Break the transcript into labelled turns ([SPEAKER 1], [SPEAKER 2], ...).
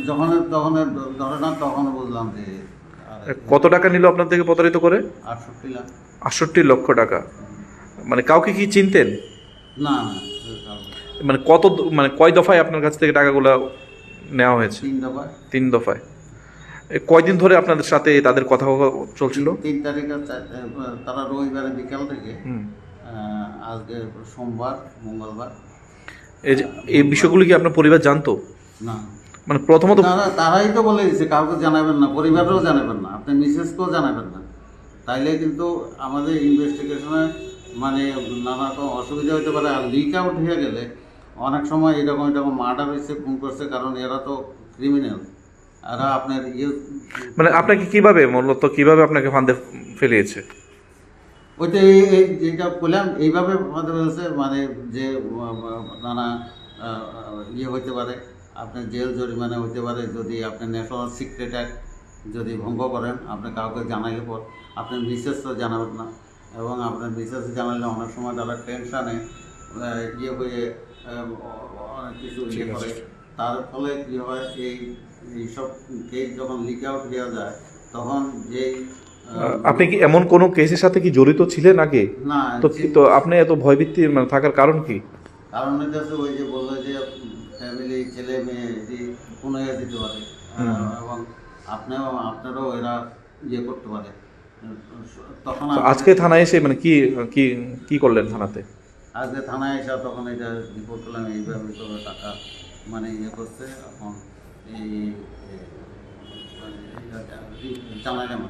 [SPEAKER 1] যখন তখন ধরে না, তখন বুঝলাম যে
[SPEAKER 2] কত টাকা নিল আপনার থেকে প্রতারিত করে?
[SPEAKER 1] 68 লাখ।
[SPEAKER 2] 68 লক্ষ টাকা। মানে কাউকে কি চিনতেন?
[SPEAKER 1] না,
[SPEAKER 2] মানে মানে কয় দফায় আপনার কাছ থেকে টাকাগুলো নেওয়া হয়েছে?
[SPEAKER 1] 3 দফায়।
[SPEAKER 2] 3 দফায়। কয়দিন ধরে আপনাদের সাথে তাদের কথা চলছিল?
[SPEAKER 1] 3 তারিখে তারা রবিবারে বিকাল থেকে আজকে সোমবার, মঙ্গলবার।
[SPEAKER 2] এই যে এই বিষয়গুলো কি আপনার পরিবার জানতো?
[SPEAKER 1] না,
[SPEAKER 2] মানে প্রথমত
[SPEAKER 1] তারাই তো বলে দিচ্ছে কাউকে জানাবেন না, পরিবারেও জানাবেন না, আপনি মিসেসকেও জানাবেন না। তাইলে কিন্তু আমাদের ইনভেস্টিগেশনে মানে নানা রকম অসুবিধা হতে পারে। আর লিক আউট হয়ে গেলে অনেক সময় এরকম মার্ডার হয়েছে, খুন করছে, কারণ এরা তো ক্রিমিনাল। এরা আপনার
[SPEAKER 2] মানে আপনাকে মূলত কিভাবে আপনাকে ফাঁদে ফেলিয়েছে?
[SPEAKER 1] ওইটা এই যেটা বললাম এইভাবে ফাঁদে ফেলেছে, মানে যে নানা হইতে পারে, আপনার জেল জরিমানা হইতে পারে যদি আপনি ন্যাশনাল সিক্রেট অ্যাক্ট যদি ভঙ্গ করেন, আপনি কাউকে জানাইলে পর আপনার মিসেসও জানাবেন না। এবং আপনার মিসেস জানালে অনেক সময় তারা টেনশানে হয়ে অনেক কিছু করে। তার ফলে কী হয়, এইসব কেস যখন লিক আউট হয়ে যায় তখন যেই
[SPEAKER 2] আপনি কি এমন কোনো কেসের সাথে কি জড়িত ছিলেন আগে?
[SPEAKER 1] না,
[SPEAKER 2] তো আপনি এত ভয়ভীতি মানে থাকার কারণ কি?
[SPEAKER 1] কারণ হচ্ছে ওই যে বললো যে ফ্যামিলি, ছেলে মেয়ে কোনো দিতে পারে, এবং আপনারও এরা করতে পারে। তখন
[SPEAKER 2] আজকে থানায় এসে মানে কি কি কি করলেন থানাতে?
[SPEAKER 1] আজকে থানায় এসে তখন এটা রিপোর্ট করলাম, এইভাবে তো টাকা মানে করছে। এখন এই জানাইলাম।